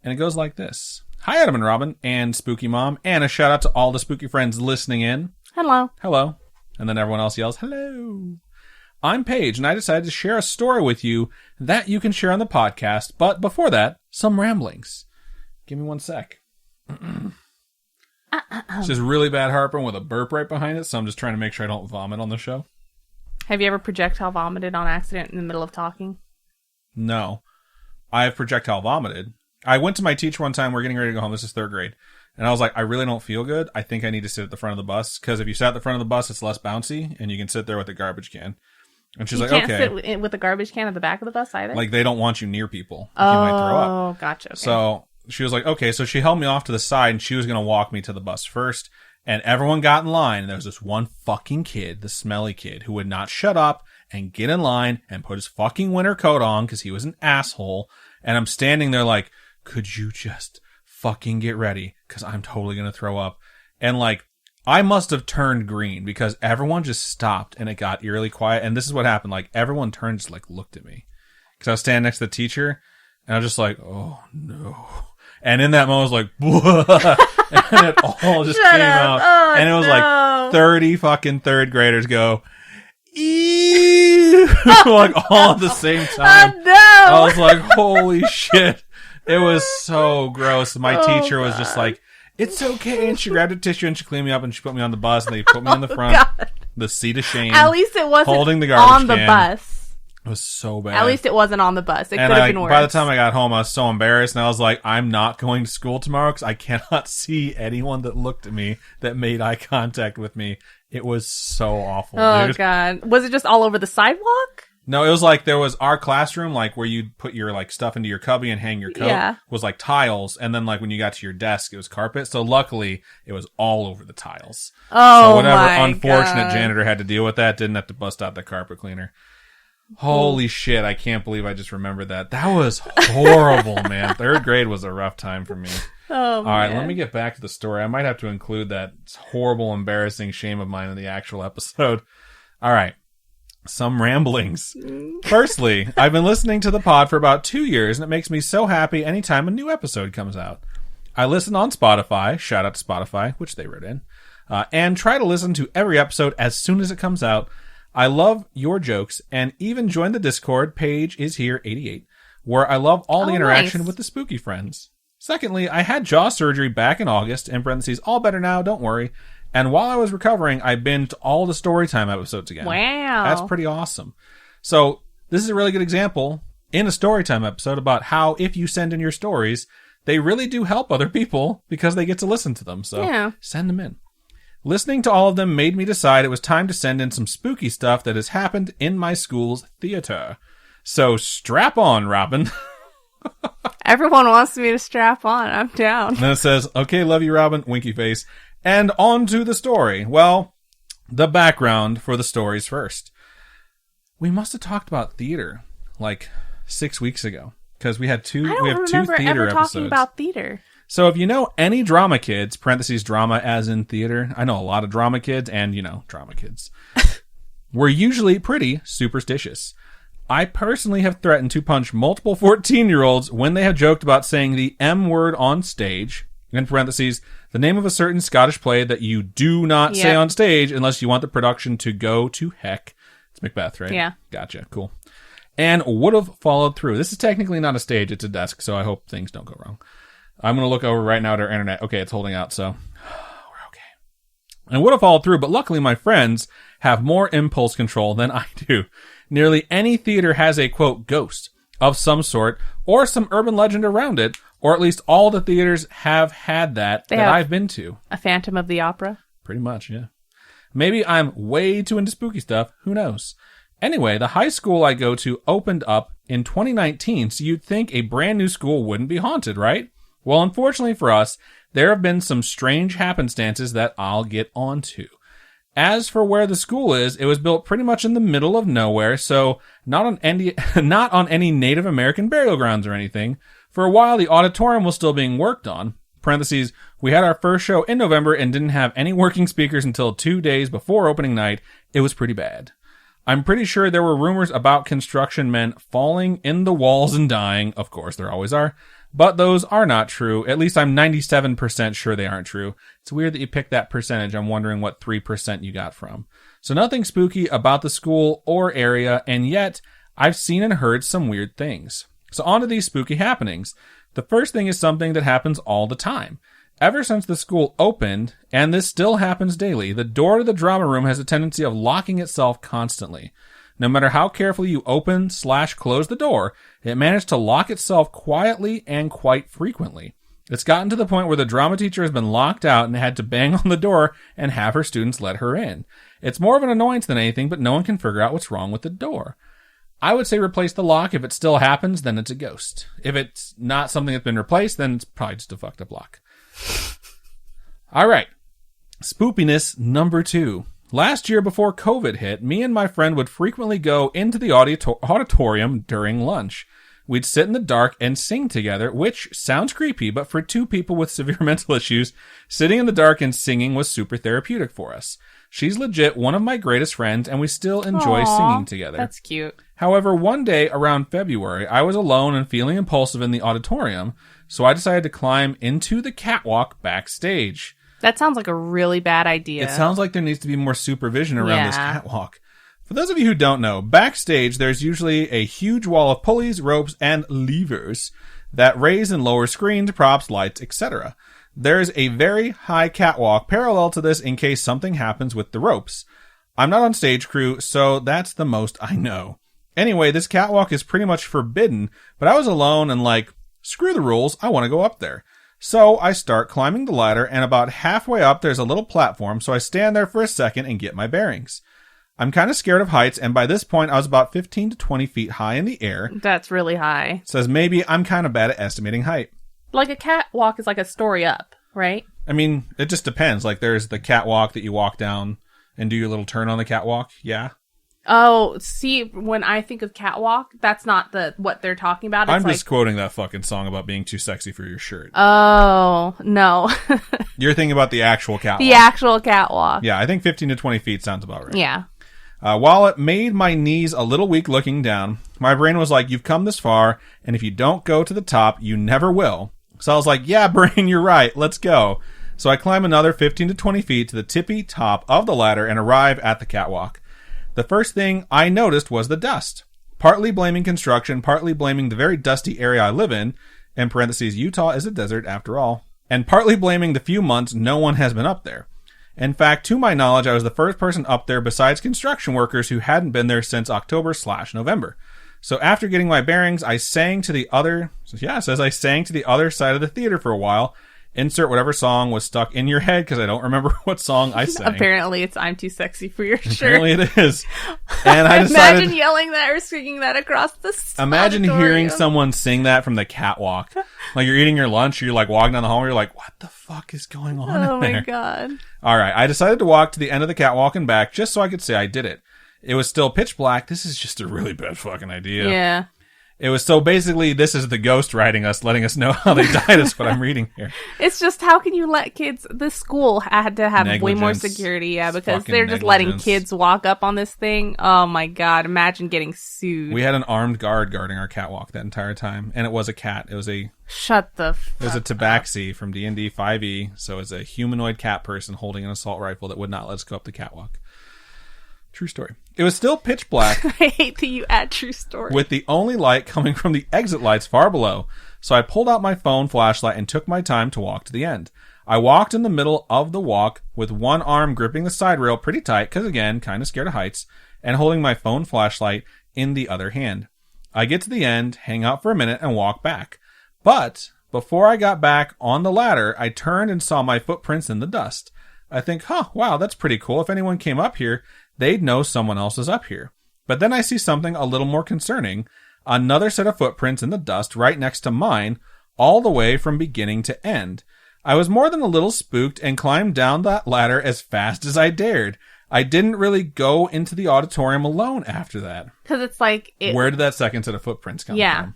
Speaker 2: And it goes like this. Hi, Adam and Robin, and Spooky Mom, and a shout out to all the spooky friends listening in.
Speaker 1: Hello.
Speaker 2: Hello. And then everyone else yells, hello. I'm Paige, and I decided to share a story with you that you can share on the podcast, but before that, some ramblings. Give me 1 sec. It's just really bad heartburn with a burp right behind it, so I'm just trying to make sure I don't vomit on the show.
Speaker 1: Have you ever projectile vomited on accident in the middle of talking?
Speaker 2: No. I've projectile vomited. I went to my teacher one time. We're getting ready to go home. This is 3rd grade. And I was like, I really don't feel good. I think I need to sit at the front of the bus. Because if you sat at the front of the bus, it's less bouncy. And you can sit there with a garbage can. And she's like, okay. You
Speaker 1: can't sit with a garbage can at the back of the bus either?
Speaker 2: Like, they don't want you near people. You might throw up.
Speaker 1: Oh, gotcha. Okay.
Speaker 2: So she was like, okay. So she held me off to the side. And she was going to walk me to the bus first. And everyone got in line. And there was this one fucking kid, the smelly kid, who would not shut up and get in line and put his fucking winter coat on because he was an asshole. And I'm standing there like, could you just fucking get ready? Because I'm totally going to throw up. And like, I must have turned green because everyone just stopped and it got eerily quiet. And this is what happened. Like, everyone turned, just like looked at me because I was standing next to the teacher and I was just like, oh no. And in that moment, I was like, and it all just came out. Oh, and it was like 30 fucking third graders go, ew, like all at the same time.
Speaker 1: Oh, no.
Speaker 2: I was like, holy shit. It was so gross. My teacher was just like, it's okay. And she grabbed a tissue and she cleaned me up and she put me on the bus and they put me on the front, the seat of shame.
Speaker 1: At least it wasn't
Speaker 2: holding the garbage
Speaker 1: on the
Speaker 2: can.
Speaker 1: bus.
Speaker 2: It was so bad.
Speaker 1: At least it wasn't on the bus. It could have been worse.
Speaker 2: By the time I got home, I was so embarrassed and I was like, I'm not going to school tomorrow because I cannot see anyone that looked at me that made eye contact with me. It was so awful.
Speaker 1: Oh,
Speaker 2: dude.
Speaker 1: God. Was it just all over the sidewalk?
Speaker 2: No, it was like there was our classroom, like where you'd put your like stuff into your cubby and hang your coat, was like tiles, and then like when you got to your desk, it was carpet. So luckily, it was all over the tiles.
Speaker 1: Oh,
Speaker 2: so whatever
Speaker 1: my
Speaker 2: unfortunate
Speaker 1: God.
Speaker 2: janitor had to deal with that didn't have to bust out the carpet cleaner. Holy shit! I can't believe I just remembered that. That was horrible, man. Third grade was a rough time for me.
Speaker 1: Oh,
Speaker 2: all right, let me get back to the story. I might have to include that horrible, embarrassing shame of mine in the actual episode. All right. Some ramblings. Firstly, I've been listening to the pod for about 2 years, and it makes me so happy anytime a new episode comes out. I listen on Spotify, shout out to Spotify, which they wrote in, and try to listen to every episode as soon as it comes out. I love your jokes, and even join the Discord, page is here 88, where I love all the interaction with the spooky friends. Secondly, I had jaw surgery back in August, in parentheses, all better now, don't worry. And while I was recovering, I binged all the Storytime episodes again.
Speaker 1: Wow.
Speaker 2: That's pretty awesome. So this is a really good example in a Storytime episode about how if you send in your stories, they really do help other people because they get to listen to them. So send them in. Listening to all of them made me decide it was time to send in some spooky stuff that has happened in my school's theater. So strap on, Robin.
Speaker 1: Everyone wants me to strap on. I'm down.
Speaker 2: And then it says, okay, love you, Robin, winky face. And on to the story. Well, the background for the stories first. We must have talked about theater like 6 weeks ago because we have two theater episodes. I don't remember ever
Speaker 1: talking about theater.
Speaker 2: So if you know any drama kids, parentheses drama as in theater, I know a lot of drama kids and, drama kids. We're usually pretty superstitious. I personally have threatened to punch multiple 14-year-olds when they have joked about saying the M word on stage, in parentheses, the name of a certain Scottish play that you do not say on stage unless you want the production to go to heck. It's Macbeth, right?
Speaker 1: Yeah.
Speaker 2: Gotcha. Cool. And would have followed through. This is technically not a stage. It's a desk, so I hope things don't go wrong. I'm going to look over right now at our internet. Okay, it's holding out, so we're okay. And would have followed through, but luckily my friends have more impulse control than I do. Nearly any theater has a, quote, ghost of some sort or some urban legend around it. Or at least all the theaters have had that I've been to.
Speaker 1: A Phantom of the Opera?
Speaker 2: Pretty much, yeah. Maybe I'm way too into spooky stuff. Who knows? Anyway, the high school I go to opened up in 2019, so you'd think a brand new school wouldn't be haunted, right? Well, unfortunately for us, there have been some strange happenstances that I'll get onto. As for where the school is, it was built pretty much in the middle of nowhere, so not on any Native American burial grounds or anything. For a while, the auditorium was still being worked on. Parentheses, we had our first show in November and didn't have any working speakers until 2 days before opening night. It was pretty bad. I'm pretty sure there were rumors about construction men falling in the walls and dying. Of course, there always are. But those are not true. At least I'm 97% sure they aren't true. It's weird that you picked that percentage. I'm wondering what 3% you got from. So nothing spooky about the school or area, and yet I've seen and heard some weird things. So on to these spooky happenings. The first thing is something that happens all the time. Ever since the school opened, and this still happens daily, the door to the drama room has a tendency of locking itself constantly. No matter how carefully you open/close the door, it managed to lock itself quietly and quite frequently. It's gotten to the point where the drama teacher has been locked out and had to bang on the door and have her students let her in. It's more of an annoyance than anything, but no one can figure out what's wrong with the door. I would say replace the lock. If it still happens, then it's a ghost. If it's not something that's been replaced, then it's probably just a fucked up lock. All right. Spoopiness number 2. Last year before COVID hit, me and my friend would frequently go into the auditorium during lunch. We'd sit in the dark and sing together, which sounds creepy, but for 2 people with severe mental issues, sitting in the dark and singing was super therapeutic for us. She's legit one of my greatest friends, and we still enjoy singing together.
Speaker 1: That's cute.
Speaker 2: However, one day around February, I was alone and feeling impulsive in the auditorium, so I decided to climb into the catwalk backstage.
Speaker 1: That sounds like a really bad idea.
Speaker 2: It sounds like there needs to be more supervision around this catwalk. For those of you who don't know, backstage there's usually a huge wall of pulleys, ropes, and levers that raise and lower screens, props, lights, etc. There's a very high catwalk parallel to this in case something happens with the ropes. I'm not on stage crew, so that's the most I know. Anyway, this catwalk is pretty much forbidden, but I was alone and like, screw the rules, I want to go up there. So I start climbing the ladder, and about halfway up there's a little platform, so I stand there for a second and get my bearings. I'm kind of scared of heights, and by this point I was about 15 to 20 feet high in the air.
Speaker 1: That's really high.
Speaker 2: Says maybe I'm kind of bad at estimating height.
Speaker 1: Like a catwalk is like a story up, right?
Speaker 2: I mean, it just depends. Like there's the catwalk that you walk down and do your little turn on the catwalk. Yeah.
Speaker 1: Oh, see, when I think of catwalk, that's not what they're talking about. It's
Speaker 2: I'm just quoting that fucking song about being too sexy for your shirt.
Speaker 1: Oh, no.
Speaker 2: You're thinking about the actual catwalk.
Speaker 1: The actual catwalk.
Speaker 2: Yeah, I think 15 to 20 feet sounds about right.
Speaker 1: Yeah.
Speaker 2: While it made my knees a little weak looking down, my brain was like, you've come this far, and if you don't go to the top, you never will. So I was like, yeah, brain, you're right. Let's go. So I climb another 15 to 20 feet to the tippy top of the ladder and arrive at the catwalk. The first thing I noticed was the dust. Partly blaming construction, partly blaming the very dusty area I live in parentheses, Utah is a desert after all, and partly blaming the few months no one has been up there. In fact, to my knowledge, I was the first person up there besides construction workers who hadn't been there since October/November. So after getting my bearings, I sang to the other side of the theater for a while. Insert whatever song was stuck in your head, because I don't remember what song I sang.
Speaker 1: Apparently it's I'm Too Sexy for Your Shirt.
Speaker 2: Apparently it is. And I decided...
Speaker 1: Imagine yelling that or singing that across the
Speaker 2: Imagine
Speaker 1: auditorium.
Speaker 2: hearing someone sing that from the catwalk. Like you're eating your lunch, you're like walking down the hall, you're like, what the fuck is going on in there?
Speaker 1: Oh my god.
Speaker 2: Alright, I decided to walk to the end of the catwalk and back just so I could say I did it. It was still pitch black. This is just a really bad fucking idea.
Speaker 1: Yeah.
Speaker 2: It was so basically this is the ghost writing us, letting us know how they died is what I'm reading here.
Speaker 1: It's just how can you let kids, this school had to have way more security, because they're just letting kids walk up on this thing. Oh my god, imagine getting sued.
Speaker 2: We had an armed guard guarding our catwalk that entire time, and it was a cat. It was a
Speaker 1: Shut the fuck
Speaker 2: It was a Tabaxi from D&D 5e, so it's a humanoid cat person holding an assault rifle that would not let us go up the catwalk. True story. It was still pitch black.
Speaker 1: I hate that you add true story.
Speaker 2: With the only light coming from the exit lights far below. So I pulled out my phone flashlight and took my time to walk to the end. I walked in the middle of the walk with one arm gripping the side rail pretty tight, because again, kind of scared of heights, and holding my phone flashlight in the other hand. I get to the end, hang out for a minute, and walk back. But before I got back on the ladder, I turned and saw my footprints in the dust. I think, wow, that's pretty cool. If anyone came up here, they'd know someone else is up here. But then I see something a little more concerning. Another set of footprints in the dust right next to mine, all the way from beginning to end. I was more than a little spooked and climbed down that ladder as fast as I dared. I didn't really go into the auditorium alone after that.
Speaker 1: Because it's like...
Speaker 2: Where did that second set of footprints come from?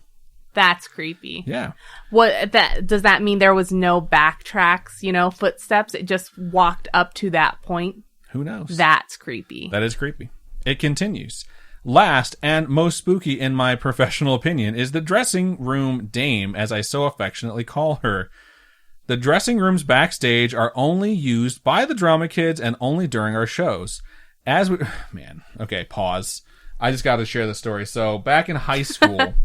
Speaker 1: That's creepy.
Speaker 2: Yeah.
Speaker 1: Does that mean there was no backtracks, footsteps? It just walked up to that point?
Speaker 2: Who knows?
Speaker 1: That's creepy.
Speaker 2: That is creepy. It continues. Last and most spooky in my professional opinion is the dressing room dame, as I so affectionately call her. The dressing rooms backstage are only used by the drama kids and only during our shows. Okay, pause. I just got to share the story. So back in high school,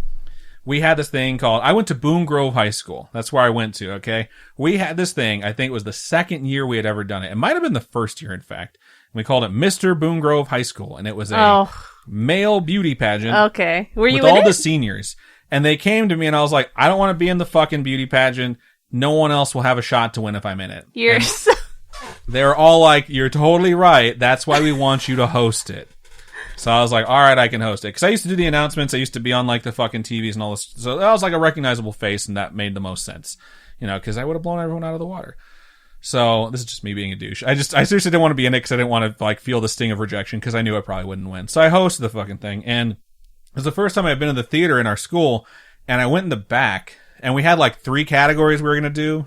Speaker 2: we had this thing called, I went to Boone Grove High School. That's where I went to, okay? We had this thing, I think it was the second year we had ever done it. It might have been the first year, in fact. We called it Mr. Boone Grove High School, and it was a male beauty pageant.
Speaker 1: Okay. Were you
Speaker 2: with all the seniors. And they came to me, and I was like, I don't want to be in the fucking beauty pageant. No one else will have a shot to win if I'm in it. They're all like, you're totally right. That's why we want you to host it. So I was like, all right, I can host it. Because I used to do the announcements. I used to be on like the fucking TVs and all this. So that was like a recognizable face, and that made the most sense. Because I would have blown everyone out of the water. So this is just me being a douche. I seriously didn't want to be in it because I didn't want to like feel the sting of rejection, because I knew I probably wouldn't win. So I hosted the fucking thing. And it was the first time I'd been in the theater in our school. And I went in the back. And we had like 3 categories we were going to do,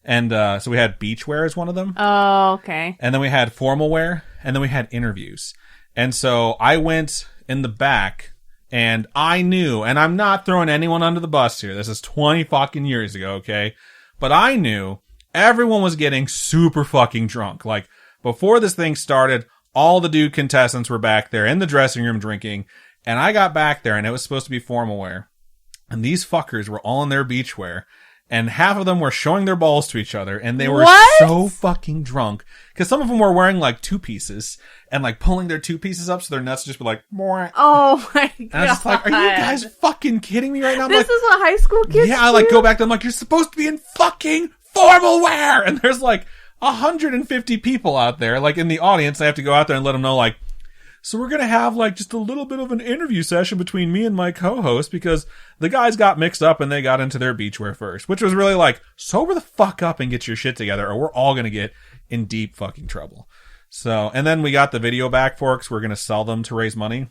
Speaker 2: And so we had beach wear as one of them.
Speaker 1: Oh, okay.
Speaker 2: And then we had formal wear. And then we had interviews. And so I went in the back, and I knew, and I'm not throwing anyone under the bus here. This is 20 fucking years ago, okay? But I knew Everyone was getting super fucking drunk. Like, before this thing started, all the dude contestants were back there in the dressing room drinking, and I got back there and it was supposed to be formal wear. And these fuckers were all in their beachwear, and half of them were showing their balls to each other, and they were so fucking drunk. Because some of them were wearing like two pieces and like pulling their two pieces up so their nuts just were like, more.
Speaker 1: Oh my god.
Speaker 2: And I was just like, are you guys fucking kidding me right now?
Speaker 1: This is what high school kids
Speaker 2: I like go back to them like, you're supposed to be in fucking formal wear. And there's like 150 people out there, like in the audience. I have to go out there and let them know, like, so we're going to have like just a little bit of an interview session between me and my co-host because the guys got mixed up and they got into their beachwear first, which was really like, sober the fuck up and get your shit together or we're all going to get in deep fucking trouble. So, and then we got the video back for it because we're going to sell them to raise money.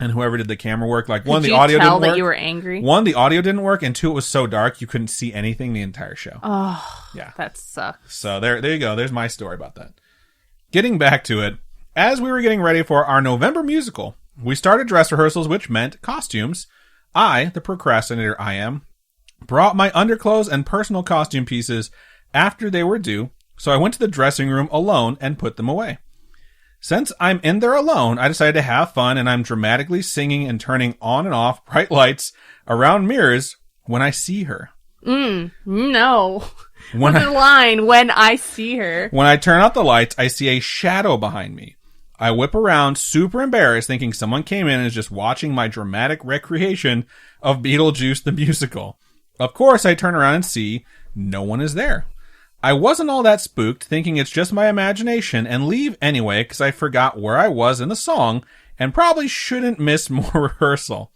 Speaker 2: And whoever did the camera work, like one, the audio didn't work.
Speaker 1: That you were angry?
Speaker 2: One, the audio didn't work, and two, it was so dark you couldn't see anything the entire show.
Speaker 1: Oh,
Speaker 2: yeah,
Speaker 1: that sucks.
Speaker 2: So there you go. There's my story about that. Getting back to it, as we were getting ready for our November musical, we started dress rehearsals, which meant costumes. I, the procrastinator I am, brought my underclothes and personal costume pieces after they were due, so I went to the dressing room alone and put them away. Since I'm in there alone, I decided to have fun, and I'm dramatically singing and turning on and off bright lights around mirrors when I see her.
Speaker 1: No. When the line, when I see her.
Speaker 2: When I turn out the lights, I see a shadow behind me. I whip around, super embarrassed, thinking someone came in and is just watching my dramatic recreation of Beetlejuice the musical. Of course, I turn around and see no one is there. I wasn't all that spooked, thinking it's just my imagination, and leave anyway because I forgot where I was in the song and probably shouldn't miss more rehearsal.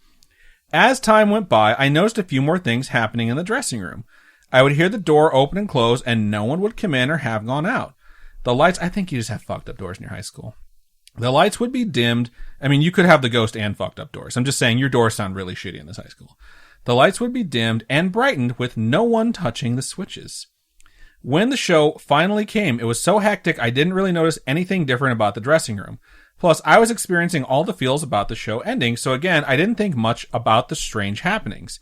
Speaker 2: As time went by, I noticed a few more things happening in the dressing room. I would hear the door open and close, and no one would come in or have gone out. The lights, I think you just have fucked up doors in your high school. The lights would be dimmed. I mean, you could have the ghost and fucked up doors. I'm just saying your doors sound really shitty in this high school. The lights would be dimmed and brightened with no one touching the switches. When the show finally came, it was so hectic I didn't really notice anything different about the dressing room. Plus, I was experiencing all the feels about the show ending, so again, I didn't think much about the strange happenings.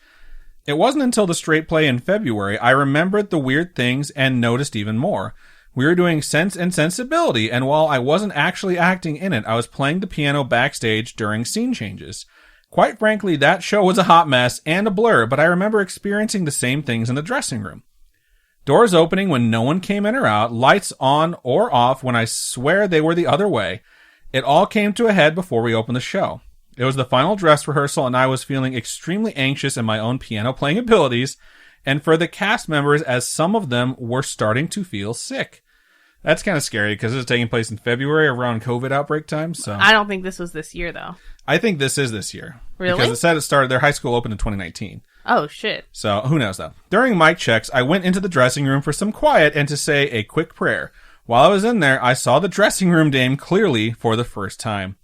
Speaker 2: It wasn't until the straight play in February I remembered the weird things and noticed even more. We were doing Sense and Sensibility, and while I wasn't actually acting in it, I was playing the piano backstage during scene changes. Quite frankly, that show was a hot mess and a blur, but I remember experiencing the same things in the dressing room. Doors opening when no one came in or out, lights on or off when I swear they were the other way. It all came to a head before we opened the show. It was the final dress rehearsal, and I was feeling extremely anxious in my own piano playing abilities, and for the cast members, as some of them were starting to feel sick. That's kind of scary because it was taking place in February around COVID outbreak time. So
Speaker 1: I don't think this was this year, though.
Speaker 2: I think this is this year.
Speaker 1: Really?
Speaker 2: Because it said it started, their high school opened in 2019.
Speaker 1: Oh, shit.
Speaker 2: So who knows, though. During mic checks, I went into the dressing room for some quiet and to say a quick prayer. While I was in there, I saw the dressing room dame clearly for the first time.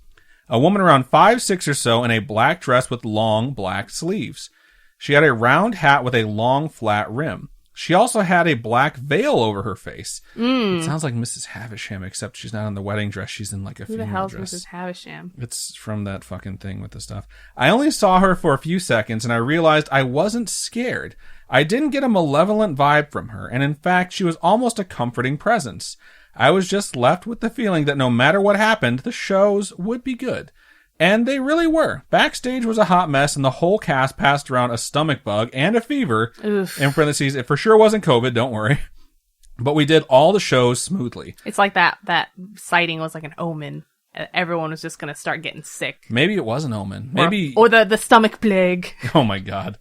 Speaker 2: A woman around 5'6" or so in a black dress with long black sleeves. She had a round hat with a long flat rim. She also had a black veil over her face. It sounds like Mrs. Havisham, except she's not in the wedding dress. She's in like a funeral dress.
Speaker 1: Who the hell's Mrs. Havisham?
Speaker 2: It's from that fucking thing with the stuff. I only saw her for a few seconds, and I realized I wasn't scared. I didn't get a malevolent vibe from her, and in fact, she was almost a comforting presence. I was just left with the feeling that no matter what happened, the shows would be good. And they really were. Backstage was a hot mess, and the whole cast passed around a stomach bug and a fever. Oof. In parentheses, it for sure wasn't COVID, don't worry. But we did all the shows smoothly.
Speaker 1: It's like that sighting was like an omen. Everyone was just going to start getting sick.
Speaker 2: Maybe it was an omen. Maybe
Speaker 1: Or the stomach plague.
Speaker 2: Oh my God.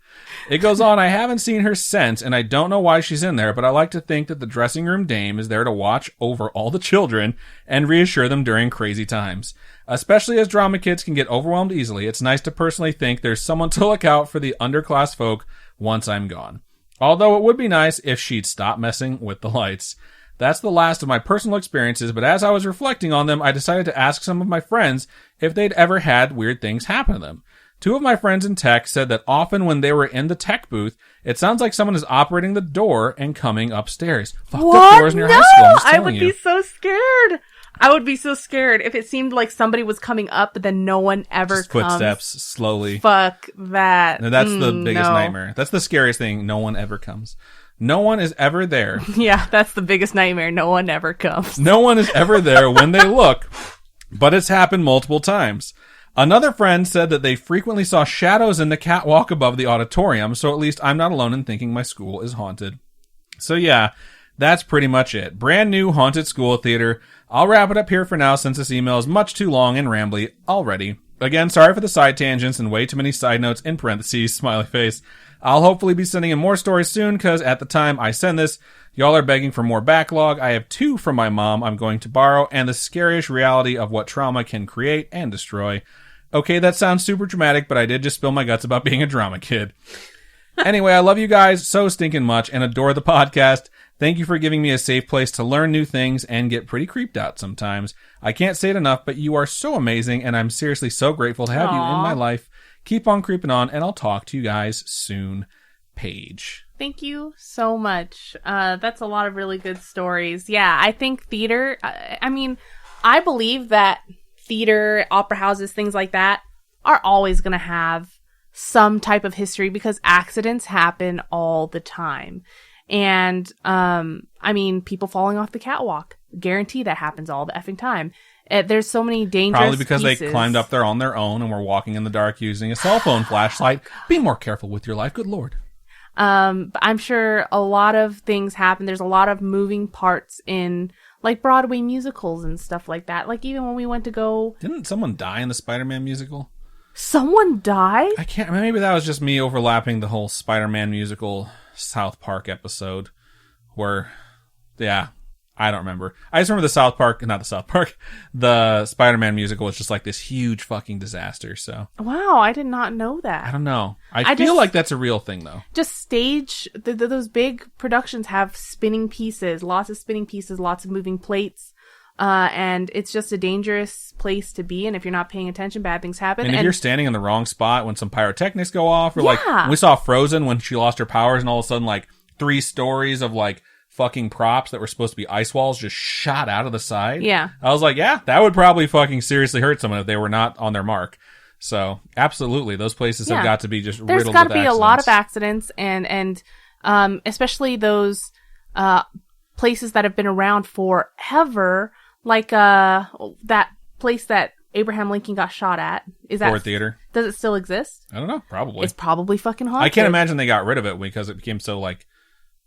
Speaker 2: It goes on, I haven't seen her since, and I don't know why she's in there, but I like to think that the dressing room dame is there to watch over all the children and reassure them during crazy times. Especially as drama kids can get overwhelmed easily, it's nice to personally think there's someone to look out for the underclass folk once I'm gone. Although it would be nice if she'd stop messing with the lights. That's the last of my personal experiences, but as I was reflecting on them, I decided to ask some of my friends if they'd ever had weird things happen to them. Two of my friends in tech said that often when they were in the tech booth, it sounds like someone is operating the door and coming upstairs. Fucked up doors in your high school,
Speaker 1: I would be so scared. I would be so scared if it seemed like somebody was coming up, but then no one ever
Speaker 2: just
Speaker 1: comes.
Speaker 2: Footsteps, slowly.
Speaker 1: Fuck that.
Speaker 2: No, that's the biggest nightmare. That's the scariest thing. No one ever comes. No one is ever there.
Speaker 1: Yeah, that's the biggest nightmare. No one ever comes.
Speaker 2: No one is ever there when they look, but it's happened multiple times. Another friend said that they frequently saw shadows in the catwalk above the auditorium, so at least I'm not alone in thinking my school is haunted. So yeah, that's pretty much it. Brand new haunted school theater. I'll wrap it up here for now since this email is much too long and rambly already. Again, sorry for the side tangents and way too many side notes in parentheses, smiley face. I'll hopefully be sending in more stories soon because at the time I send this, y'all are begging for more backlog. I have 2 from my mom I'm going to borrow and the scariest reality of what trauma can create and destroy. Okay, that sounds super dramatic, but I did just spill my guts about being a drama kid. Anyway, I love you guys so stinking much and adore the podcast. Thank you for giving me a safe place to learn new things and get pretty creeped out sometimes. I can't say it enough, but you are so amazing and I'm seriously so grateful to have you in my life. Keep on creeping on, and I'll talk to you guys soon. Paige.
Speaker 1: Thank you so much. That's a lot of really good stories. Yeah, I think theater, I believe that theater, opera houses, things like that are always going to have some type of history because accidents happen all the time. And, people falling off the catwalk. Guarantee that happens all the effing time. There's so many dangerous
Speaker 2: Probably because
Speaker 1: pieces.
Speaker 2: they climbed up there on their own and were walking in the dark using a cell phone flashlight. Be more careful with your life. Good Lord.
Speaker 1: But I'm sure a lot of things happen. There's a lot of moving parts in like Broadway musicals and stuff like that. Like even when we went to go...
Speaker 2: Didn't someone die in the Spider-Man musical?
Speaker 1: Someone died?
Speaker 2: I can't... Maybe that was just me overlapping the whole Spider-Man musical South Park episode where... Yeah, I don't remember. I just remember the Spider-Man musical was just like this huge fucking disaster, so.
Speaker 1: Wow, I did not know that.
Speaker 2: I don't know. I feel like that's a real thing, though.
Speaker 1: Just stage, those big productions have spinning pieces, lots of moving plates, and it's just a dangerous place to be, and if you're not paying attention, bad things happen.
Speaker 2: And if you're standing in the wrong spot when some pyrotechnics go off, or like, we saw Frozen when she lost her powers, and all of a sudden, like, 3 stories of, like, fucking props that were supposed to be ice walls just shot out of the side.
Speaker 1: Yeah.
Speaker 2: I was like, yeah, that would probably fucking seriously hurt someone if they were not on their mark. So, absolutely, those places have got to be just riddled with accidents. There's got to be
Speaker 1: a lot of accidents, and especially those places that have been around forever, like that place that Abraham Lincoln got shot at. Is that
Speaker 2: Ford Theater?
Speaker 1: Does it still exist?
Speaker 2: I don't know. Probably.
Speaker 1: It's probably fucking haunted.
Speaker 2: I can't imagine they got rid of it because it became so, like,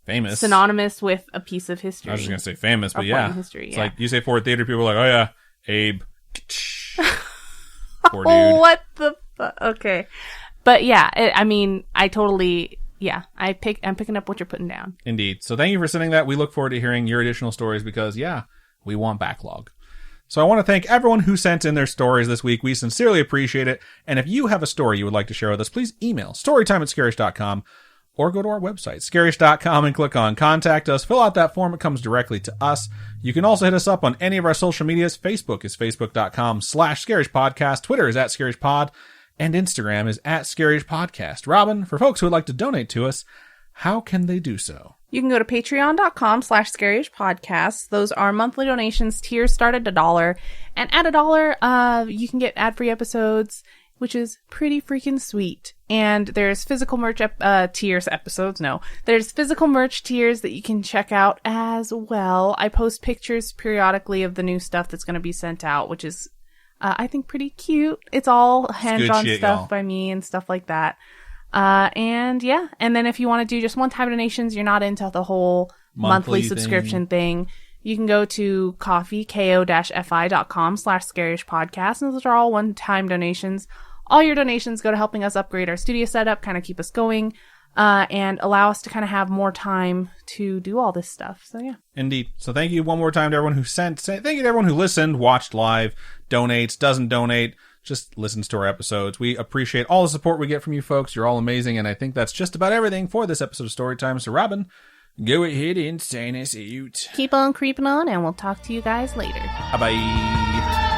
Speaker 2: famous.
Speaker 1: Synonymous with a piece of history.
Speaker 2: I was just going to say famous, but yeah.
Speaker 1: History,
Speaker 2: it's like, you say Ford Theater, people are like, oh yeah, Abe. Poor dude.
Speaker 1: Oh, what the fuck? Okay. But yeah, I totally, I'm picking up what you're putting down.
Speaker 2: Indeed. So thank you for sending that. We look forward to hearing your additional stories because, we want backlog. So I want to thank everyone who sent in their stories this week. We sincerely appreciate it. And if you have a story you would like to share with us, please email storytime@scarish.com. Or go to our website, scarish.com, and click on Contact Us. Fill out that form. It comes directly to us. You can also hit us up on any of our social medias. Facebook is facebook.com/scarishpodcast. Twitter is @scarishpod. And Instagram is @scarishpodcast. Robin, for folks who would like to donate to us, how can they do so?
Speaker 1: You can go to patreon.com/scarishpodcast. Those are monthly donations. Tiers start at $1. And at $1, you can get ad-free episodes, which is pretty freaking sweet. And there's physical merch tiers episodes. No, there's physical merch tiers that you can check out as well. I post pictures periodically of the new stuff that's going to be sent out, which is, I think, pretty cute. It's all hand-drawn stuff by me and stuff like that. And then if you want to do just one-time donations, you're not into the whole monthly subscription thing. You can go to ko-fi.com/scarishpodcast, and those are all one-time donations. All your donations go to helping us upgrade our studio setup, kind of keep us going, and allow us to kind of have more time to do all this stuff. So, yeah.
Speaker 2: Indeed. So thank you one more time to everyone who sent. Thank you to everyone who listened, watched live, donates, doesn't donate, just listens to our episodes. We appreciate all the support we get from you folks. You're all amazing, and I think that's just about everything for this episode of Storytime. So, Robin, go ahead and sign us out.
Speaker 1: Keep on creeping on, and we'll talk to you guys later.
Speaker 2: Bye-bye.